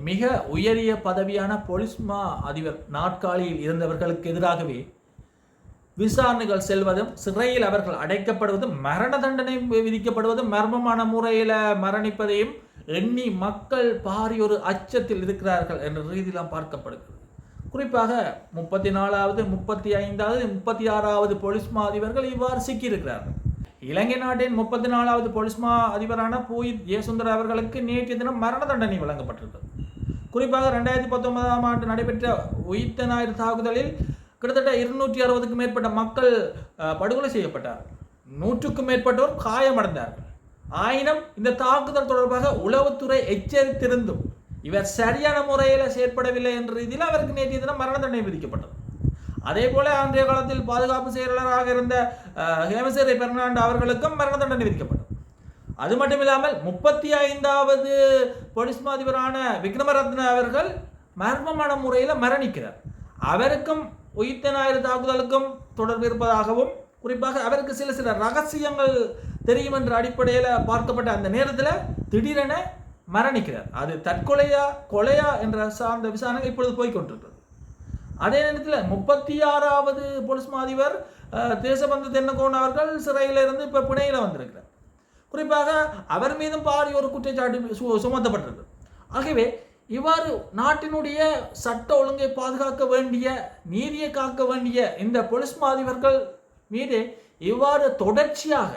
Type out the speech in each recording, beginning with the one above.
மிக உயரிய பதவியான பொலிஸ் மா அதிபர் நாற்காலியில் இருந்தவர்களுக்கு எதிராகவே விசாரணைகள் செல்வதும் சிறையில் அவர்கள் அடைக்கப்படுவதும் மரண தண்டனை விதிக்கப்படுவதும் மர்மமான முறையில் மரணிப்பதையும் எண்ணி மக்கள் பாரியொரு அச்சத்தில் இருக்கிறார்கள் என்ற ரீதியிலாம் பார்க்கப்படுகிறது. குறிப்பாக 34வது 35வது 36வது பொலிஸ் மா அதிபர்கள் இவ்வாறு சிக்கியிருக்கிறார்கள். இலங்கை நாட்டின் 34வது பொலிஸ் மா அதிபரான பூயித் ஜெயசுந்தர அவர்களுக்கு நேற்றைய தினம் மரண தண்டனை வழங்கப்பட்டிருக்கிறது. குறிப்பாக 2019ஆம் ஆண்டு நடைபெற்ற உயிர்த்த ஞாயிறு தாக்குதலில் கிட்டத்தட்ட 260க்கும் மேற்பட்ட மக்கள் படுகொலை செய்யப்பட்டார்கள். 100க்கும் மேற்பட்டோர் காயமடைந்தார்கள். ஆயினும் இந்த தாக்குதல் தொடர்பாக உளவுத்துறை எச்சரித்திருந்தும் இவர் சரியான முறையில் செயற்படவில்லை என்ற ரீதியில் அவருக்கு நேற்றைய தினம் மரண தண்டனை விதிக்கப்பட்டது. அதே போல அன்றைய காலத்தில் பாதுகாப்பு செயலாளராக இருந்த ஹேமசிறி பெர்னாண்டோ அவர்களுக்கும் மரண தண்டனை விதிக்கப்பட்டது. அது மட்டுமில்லாமல் 35வது பொலிஸ் மா அதிபரான விக்ரமரத்ன அவர்கள் மர்மமான முறையில் மரணிக்கிறார். அவருக்கும் உயிர்த்த ஞாயிறு தாக்குதலுக்கும் தொடர்பு இருப்பதாகவும் குறிப்பாக அவருக்கு சில ரகசியங்கள் தெரியும் என்ற அடிப்படையில் பார்க்கப்பட்ட அந்த நேரத்தில் திடீரென மரணிக்கிறார். அது தற்கொலையா கொலையா என்ற சார்ந்த விசாரணை இப்பொழுது போய்கொண்டிருக்கிறது. அதே நேரத்தில் 36வது பொலிஸ் மா அதிபர் தேசபந்து தென்னகோன் அவர்கள் சிறையிலிருந்து இப்போ பிணையில் வந்திருக்கிறார். குறிப்பாக அவர் மீதும் பாரிய ஒரு குற்றச்சாட்டு சுமத்தப்பட்டிருக்கு. ஆகவே இவ்வாறு நாட்டினுடைய சட்ட ஒழுங்கை பாதுகாக்க வேண்டிய நீதியை காக்க வேண்டிய இந்த பொலிஸ் மா அதிபர்கள் மீது இவ்வாறு தொடர்ச்சியாக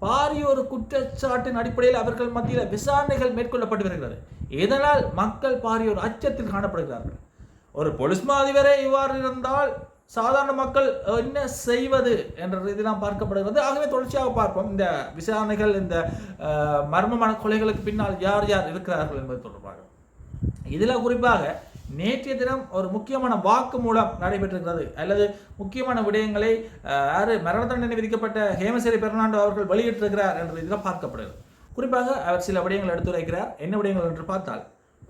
பாரிய ஒரு குற்றச்சாட்டின் அடிப்படையில் அவர்கள் மத்தியில் விசாரணைகள் மேற்கொள்ளப்பட்டு வருகிறது. இதனால் மக்கள் பாரிய ஒரு அச்சத்தில் காணப்படுகிறார்கள். ஒரு பொலிஸ் மா அதிபரே இவ்வாறு இருந்தால் சாதாரண மக்கள் என்ன செய்வது என்ற ரீதியெல்லாம் பார்க்கப்படுகிறது. ஆகவே தொடர்ச்சியாக பார்ப்போம் இந்த விசாரணைகள், இந்த மர்மமான கொலைகளுக்கு பின்னால் யார் யார் இருக்கிறார்கள் என்பது தொடர்பாக. இதில் குறிப்பாக நேற்றைய தினம் ஒரு முக்கியமான வாக்கு மூலம் நடைபெற்றிருக்கிறது. அல்லது முக்கியமான விடயங்களை மரண தண்டனை விதிக்கப்பட்ட ஹேமசிறி பெர்னாண்டோ அவர்கள் வெளியிட்டிருக்கிறார் என்ற இதில் பார்க்கப்படுகிறது. குறிப்பாக அவர் சில விடயங்கள் எடுத்துரைக்கிறார். என்ன விடயங்கள் என்று பார்த்தால்,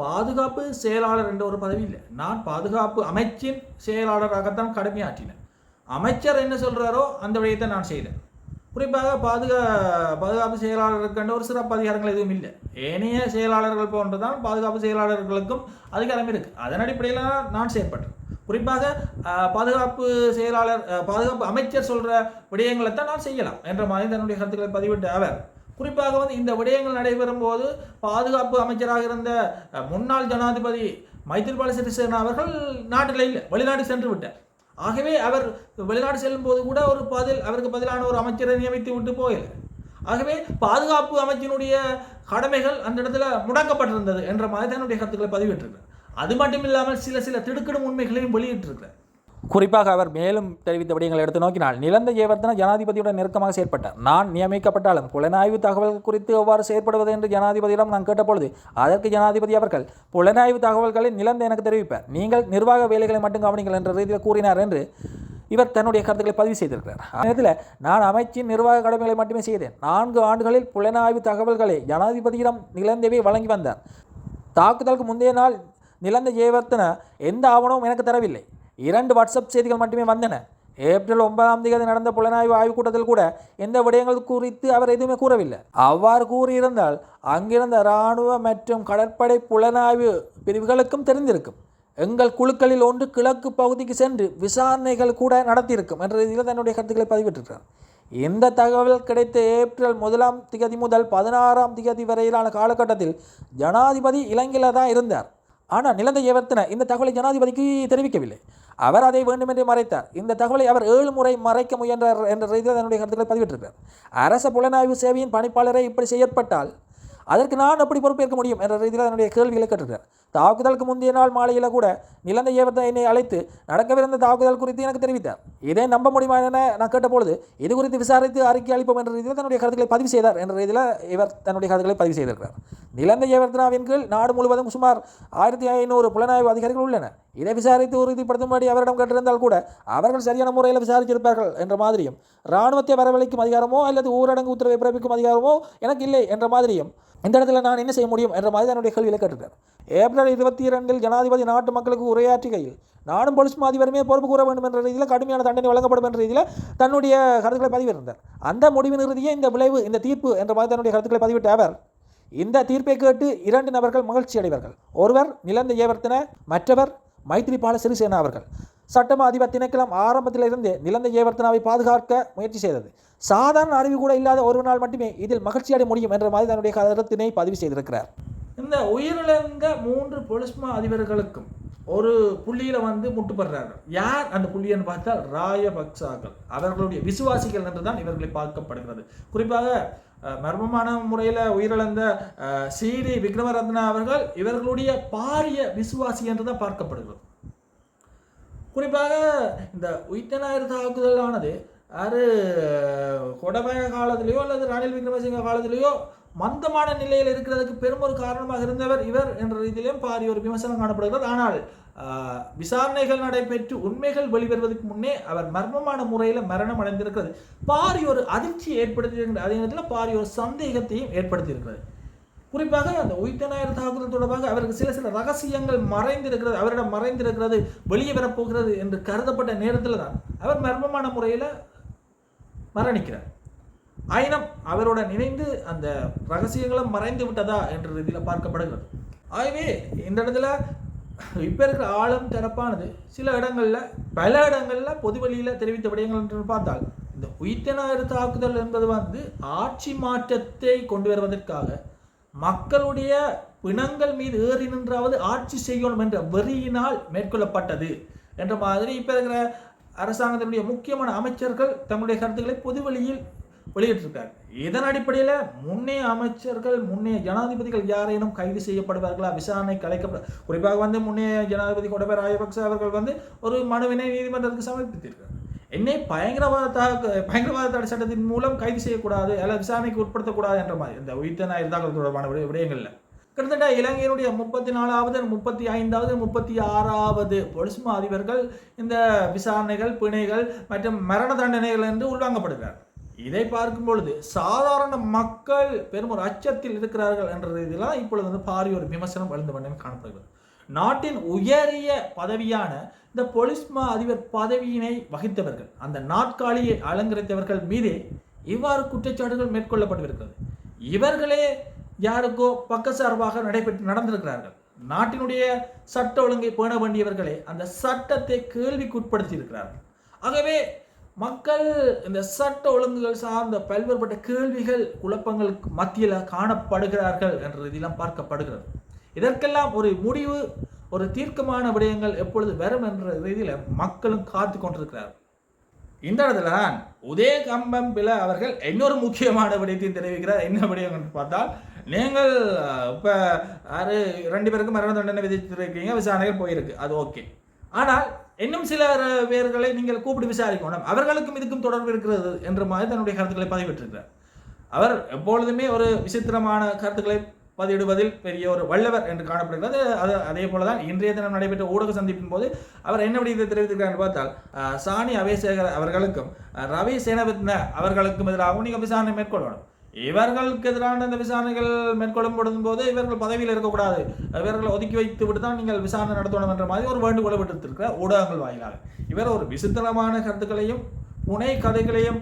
பாதுகாப்பு செயலாளர் என்ற ஒரு பதவி இல்லை, நான் பாதுகாப்பு அமைச்சின் செயலாளராகத்தான் கடமையாற்றினேன். அமைச்சர் என்ன சொல்கிறாரோ அந்த விடயத்தை நான் செய்தேன். குறிப்பாக பாதுகாப்பு செயலாளருக்கான ஒரு சிறப்பு அதிகாரங்கள் எதுவும் இல்லை. ஏனைய செயலாளர்கள் போன்றுதான் பாதுகாப்பு செயலாளர்களுக்கும் அதிகாரம் இருக்குது. அதன் அடிப்படையில் நான் செயற்பட்டேன். குறிப்பாக பாதுகாப்பு செயலாளர் பாதுகாப்பு அமைச்சர் சொல்கிற விடயங்களை தான் நான் செய்யலாம் என்ற மாதிரி தன்னுடைய கருத்துக்களை பதிவிட்ட அவர் குறிப்பாக இந்த விடயங்கள் நடைபெறும் போது பாதுகாப்பு அமைச்சராக இருந்த முன்னாள் ஜனாதிபதி மைத்ரிபால சிறிசேன அவர்கள் நாட்டில் இல்லை, வெளிநாடு சென்று விட்டார். ஆகவே அவர் வெளிநாடு செல்லும் போது கூட அவருக்கு பதிலான ஒரு அமைச்சரை நியமித்து விட்டு போகல. ஆகவே பாதுகாப்பு அமைச்சினுடைய கடமைகள் அந்த இடத்துல முடக்கப்பட்டிருந்தது என்ற மாதிரி தன்னுடைய கருத்துக்களை பதிவிட்டிருக்கிறார். அது மட்டும் இல்லாமல் சில திடுக்கிடும் உண்மைகளையும் வெளியிட்டிருக்கிறார். குறிப்பாக அவர் மேலும் தெரிவித்த விடயங்களை எடுத்து நோக்கினால், நிலந்த ஜெயவர்தன ஜனாதிபதியுடன் நெருக்கமாக செயற்பட்டார். நான் நியமிக்கப்பட்டாலும் புலனாய்வு தகவல் குறித்து எவ்வாறு செயற்படுவது என்று ஜனாதிபதியிடம் நான் கேட்டபொழுது அதற்கு ஜனாதிபதி அவர்கள் புலனாய்வு தகவல்களை நிலந்த எனக்கு தெரிவிப்பார், நீங்கள் நிர்வாக வேலைகளை மட்டும் கவனிங்கள் என்ற ரீதியில் கூறினார் என்று இவர் தன்னுடைய கருத்துக்களை பதிவு செய்திருக்கிறார். நேரத்தில் நான் அமைச்சின் நிர்வாக கடமைகளை மட்டுமே செய்தேன். 4 ஆண்டுகளில் புலனாய்வு தகவல்களை ஜனாதிபதியிடம் நிலந்தவே வழங்கி வந்தார். தாக்குதலுக்கு முந்தைய நாள் நிலந்த ஜெயவர்தன எந்த ஆவணமும் எனக்கு தரவில்லை. 2 வாட்ஸ்அப் செய்திகள் மட்டுமே வந்தன. ஏப்ரல் 9ஆம் தேதி நடந்த புலனாய்வு ஆய்வுக் கூட்டத்தில் கூட எந்த விடயங்கள் குறித்து அவர் எதுவுமே கூறவில்லை. அவ்வாறு கூறியிருந்தால் அங்கிருந்த இராணுவ மற்றும் கடற்படை புலனாய்வு பிரிவுகளுக்கும் தெரிந்திருக்கும். எங்கள் குழுக்களில் ஒன்று கிழக்கு பகுதிக்கு சென்று விசாரணைகள் கூட நடத்தியிருக்கும் என்ற ரீதியில் தன்னுடைய கருத்துக்களை பதிவிட்டிருக்கிறார். இந்த தகவல் கிடைத்த ஏப்ரல் 1ஆம் தேதி முதல் 16ஆம் தேதி வரையிலான காலகட்டத்தில் ஜனாதிபதி இலங்கையில் தான் இருந்தார். ஆனால் நிலந்த ஜெயவர்தன இந்த தகவலை ஜனாதிபதிக்கு தெரிவிக்கவில்லை. அவர் அதை வேண்டுமென்றே மறைத்தார். இந்த தகவலை அவர் 7 முறை மறைக்க முயன்றார் என்ற ரீதியில் தன்னுடைய கருத்துக்களை பதிவிட்டிருக்கிறார். அரச புலனாய்வு சேவையின் பணிப்பாளரை இப்படி செயற்பட்டால் அதற்கு நான் எப்படி பொறுப்பேற்க முடியும் என்ற ரீதியில் தன்னுடைய கேள்விகளை கேட்டிருக்கிறார். தாக்குதலுக்கு முந்தைய நாள் மாலையில் கூட நிலந்த ஜெயவர்தன என்னை அழைத்து நடக்கவிருந்த தாக்குதல் குறித்து எனக்கு தெரிவித்தார். இதை நம்ப முடியுமா என நான் கேட்டபொழுது இது குறித்து விசாரித்து அறிக்கை அளிப்போம் என்ற ரீதியில் தன்னுடைய கருத்துக்களை பதிவு செய்தார் என்ற ரீதியில் இவர் தன்னுடைய கருத்துக்களை பதிவு செய்திருக்கிறார். நிலந்த ஜெயவர்தனாவின் கீழ் நாடு முழுவதும் சுமார் 1500 புலனாய்வு அதிகாரிகள் உள்ளனர். இதை விசாரித்து உறுதிப்படுத்தும்படி அவரிடம் கேட்டிருந்தால் கூட அவர்கள் சரியான முறையில் விசாரித்திருப்பார்கள் என்ற மாதிரியும், இராணுவத்தை வரவழைக்கும் அதிகாரமோ அல்லது ஊரடங்கு உத்தரவை பிறப்பிக்கும் அதிகாரமோ எனக்கு இல்லை என்ற மாதிரியும், இந்த இடத்துல நான் என்ன செய்ய முடியும் என்ற மாதிரி தன்னுடைய கேள்வியை கேட்டிருக்கார். ஏப்ரல் 22 ஜனாதிபதி நாட்டு மக்களுக்கு உரையாற்றுகையில் நானும் பொலிஸ் மா அதிபருமே பொறுப்பு கூற வேண்டும் என்ற ரீதியில் கடுமையான தண்டனை வழங்கப்படும் என்ற ரீதியில் தன்னுடைய கருத்துக்களை பதிவிட்டிருந்தார். அந்த முடிவின் இறுதியே இந்த விளைவு, இந்த தீர்ப்பு என்ற மாதிரி தன்னுடைய கருத்துக்களை பதிவிட்ட அவர் இந்த தீர்ப்பை கேட்டு 2 நபர்கள் மகிழ்ச்சி அடைவார்கள். ஒருவர் நிலந்த ஜெயவர்தன, மற்றவர் மைத்ரிபால சிறிசேனா அவர்கள். சட்டமா அதிபர் திணைக்களம் ஆரம்பத்திலிருந்து நிலந்த ஜெயவர்தனாவை பாதுகாக்க முயற்சி செய்தது. சாதாரண அறிவு கூட இல்லாத ஒருவனால் மட்டுமே இதில் மகிழ்ச்சி அடைய முடியும் என்ற மாதிரி தன்னுடைய கருத்தினை பதிவு செய்திருக்கிறார். இந்த உயிரிழந்த 3 பொலிஸ்மா அதிபர்களுக்கும் ஒரு புள்ளியில் முட்டுப்படுறார்கள். யார் அந்த புள்ளின்னு பார்த்தால் ராயபக்சாக்கள், அவர்களுடைய விசுவாசிகள் என்று தான் இவர்களை பார்க்கப்படுகிறது. குறிப்பாக மர்மமான முறையில் உயிரிழந்த சிடி விக்ரமரத்ன அவர்கள் இவர்களுடைய பாரிய விசுவாசி என்று தான் பார்க்கப்படுகிறது. குறிப்பாக இந்த உயிர்த்தனாயிர தாக்குதலானது கொடபய காலத்திலேயோ அல்லது ரணில் விக்ரமசிங்க காலத்திலேயோ மந்தமான நிலையில் இருக்கிறதுக்கு பெரும் ஒரு காரணமாக இருந்தவர் இவர் என்ற ரீதியிலும் பாரிய ஒரு விமர்சனம் காணப்படுகிறது. ஆனால் விசாரணைகள் நடைபெற்று உண்மைகள் வெளிவருவதற்கு முன்னே அவர் மர்மமான முறையில் மரணம் அடைந்திருக்கிறது. பாரிய ஒரு அதிர்ச்சி ஏற்படுத்தியிருக்கிறது. அதே நேரத்தில் பாரிய ஒரு சந்தேகத்தையும் ஏற்படுத்தியிருக்கிறது. குறிப்பாக அந்த உயிர்த்தனாயிர தாக்குதல் தொடர்பாக அவருக்கு சில ரகசியங்கள் மறைந்திருக்கிறது, அவரிடம் மறைந்திருக்கிறது, வெளியே வரப்போகிறது என்று கருதப்பட்ட நேரத்தில் தான் அவர் மர்மமான முறையில் மரணிக்கிறார். ஆயினும் அவருடன் இணைந்து அந்த ரகசியங்களும் மறைந்து விட்டதா என்ற ரீதியில் பார்க்கப்படுகிறது. ஆகவே இந்த இடத்துல இப்போ இருக்கிற ஆளும் தரப்பானது பல இடங்களில் பொது வழியில் தெரிவித்த விடயங்கள் என்று பார்த்தால் இந்த உயிர்த்தனாயிர தாக்குதல் என்பது ஆட்சி மாற்றத்தை கொண்டு வருவதற்காக மக்களுடைய பிணங்கள் மீது ஏறி நின்றாவது ஆட்சி செய்யணும் என்ற வெறியினால் மேற்கொள்ளப்பட்டது என்ற மாதிரி இப்போ இருக்கிற அரசாங்கத்தினுடைய முக்கியமான அமைச்சர்கள் தங்களுடைய கருத்துக்களை பொதுவெளியில் வெளியிட்டிருக்கார். இதன் அடிப்படையில் முன்னைய அமைச்சர்கள், முன்னைய ஜனாதிபதிகள் யாரேனும் கைது செய்யப்படுவார்களா, விசாரணை கலைக்கப்பட, குறிப்பாக முன்னைய ஜனாதிபதி கோடபய ராஜபக்ச அவர்கள் ஒரு மனுவினை நீதிமன்றத்துக்கு சமர்ப்பித்திருக்கிறார். என்னை பயங்கரவாத தடை சட்டத்தின் மூலம் கைது செய்யக்கூடாது அல்லது விசாரணைக்கு உட்படுத்தக்கூடாது என்ற மாதிரி இந்த உயிர்த்தனாயிர தாக்குதல் தொடர்பான விடயங்கள்ல கிட்டத்தட்ட இலங்கையினுடைய 34வது 35வது 36வது பொலிஸ்மா அதிபர்கள் இந்த விசாரணைகள், பிணைகள் மற்றும் மரண தண்டனைகள் என்று உள்வாங்கப்படுகிறார். இதை பார்க்கும் பொழுது சாதாரண மக்கள் பெரும் ஒரு அச்சத்தில் இருக்கிறார்கள் என்ற ரீதியில் இப்பொழுது பாரிய ஒரு விமர்சனம் வளர்ந்து வண்ணம் காணப்படுகிறது. நாட்டின் உயரிய பதவியான இந்த பொலிஸ்மா அதிபர் பதவியினை வகித்தவர்கள், அந்த நாட்காலியை அலங்கரித்தவர்கள் மீதே இவ்வாறு குற்றச்சாட்டுகள் மேற்கொள்ளப்பட்டிருக்கிறது. இவர்களே யாருக்கோ பக்கசார்பாக நடந்திருக்கிறார்கள். நாட்டினுடைய சட்ட ஒழுங்கை பேண வேண்டியவர்களே அந்த சட்டத்தை கேள்விக்குட்படுத்தி இருக்கிறார்கள். ஆகவே மக்கள் இந்த சட்ட ஒழுங்குகள் சார்ந்த பல்வேறுபட்ட கேள்விகள், குழப்பங்களுக்கு மத்தியில் காணப்படுகிறார்கள் என்ற ரீதியெல்லாம் பார்க்கப்படுகிறது. இதற்கெல்லாம் ஒரு முடிவு, ஒரு தீர்க்கமான விடயங்கள் எப்பொழுது வரும் என்ற ரீதியில் மக்களும் காத்து கொண்டிருக்கிறார். இந்த இடத்துல தான் உதய கம்பம்பில அவர்கள் இன்னொரு முக்கியமான விடயத்தையும் தெரிவிக்கிறார். என்ன விடயம் என்று பார்த்தால், நீங்கள் இப்போ 2 பேருக்கும் மரண தண்டனை விதித்திருக்கீங்க, விசாரணைகள் போயிருக்கு, அது ஓகே. ஆனால் இன்னும் சில பேர்களை நீங்கள் கூப்பிட்டு விசாரிக்கணும், அவர்களுக்கும் இதுக்கும் தொடர்பு இருக்கிறது என்ற மாதிரி தன்னுடைய கருத்துக்களை பதிவிட்டிருக்கிறார். அவர் எப்பொழுதுமே ஒரு விசித்திரமான கருத்துக்களை பதிவிடுவதில் பெரிய ஒரு வல்லவர் என்று காணப்படுகிறது. அதே போலதான் இன்றைய தினம் நடைபெற்ற ஊடக சந்திப்பின் போது அவர் என்ன விடயத்தை தெரிவித்திருக்கிறார் பார்த்தால், சாணி அபேசேகர் அவர்களுக்கும் ரவி சேனவித்ன அவர்களுக்கும் எதிராகவும் நீங்கள் விசாரணை மேற்கொள்ளணும். இவர்களுக்கு எதிரான இந்த விசாரணைகள் மேற்கொள்ளும் போது இவர்கள் பதவியில் இருக்கக்கூடாது, இவர்களை ஒதுக்கி வைத்து விட்டு தான் நீங்கள் விசாரணை நடத்தணும் என்ற மாதிரி ஒரு வேண்டுகோளை விடுத்திருக்கிற ஊடகங்கள் வாயிலாக இவர் ஒரு விசித்திரமான கருத்துக்களையும் புனை கதைகளையும்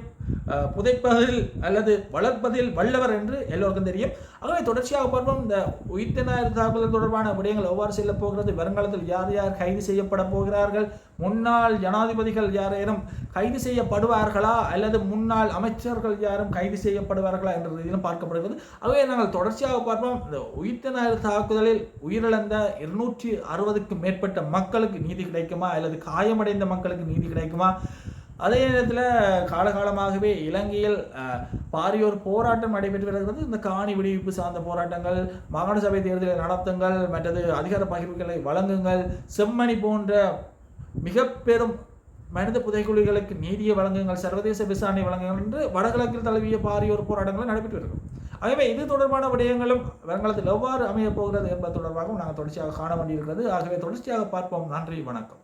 புதைப்பதில் அல்லது வளர்ப்பதில் வல்லவர் என்று எல்லோருக்கும் தெரியும். ஆகவே தொடர்ச்சியாக பார்ப்போம் இந்த உயிர்த்தனாயிர தாக்குதல் தொடர்பான விடயங்கள் எவ்வாறு செல்ல போகிறது, வருங்காலத்தில் யார் யார் கைது செய்யப்பட போகிறார்கள், முன்னாள் ஜனாதிபதிகள் யாரேனும் கைது செய்யப்படுவார்களா அல்லது முன்னாள் அமைச்சர்கள் யாரும் கைது செய்யப்படுவார்களா என்ற ரீதியிலும் பார்க்கப்படுகிறது. ஆகவே நாங்கள் தொடர்ச்சியாக பார்ப்போம் இந்த உயிர்த்தனாயிர தாக்குதலில் உயிரிழந்த 260க்கும் மேற்பட்ட மக்களுக்கு நீதி கிடைக்குமா அல்லது காயமடைந்த மக்களுக்கு நீதி கிடைக்குமா. அதே நேரத்தில் காலகாலமாகவே இலங்கையில் பாரியோர் போராட்டம் நடைபெற்று வருகிறது. இந்த காணி விடுவிப்பு சார்ந்த போராட்டங்கள், மாகாண சபை தேர்தலை நடத்துங்கள், மற்றது அதிகார பகிர்வுகளை வழங்குங்கள், செம்மணி போன்ற மிக பெரும் மனித புதைக்குழிகளுக்கு நீதியை வழங்குங்கள், சர்வதேச விசாரணை வழங்குங்கள் என்று வடகிழக்கில் தழுவிய பாரியோர் போராட்டங்கள் நடைபெற்று வருகிறது. ஆகவே இது தொடர்பான விடயங்களும் வருங்காலத்தில் எவ்வாறு அமையப் போகிறது என்பது தொடர்பாகவும் நாங்கள் தொடர்ச்சியாக காண வேண்டியிருக்கிறது. ஆகவே தொடர்ச்சியாக பார்ப்போம். நன்றி, வணக்கம்.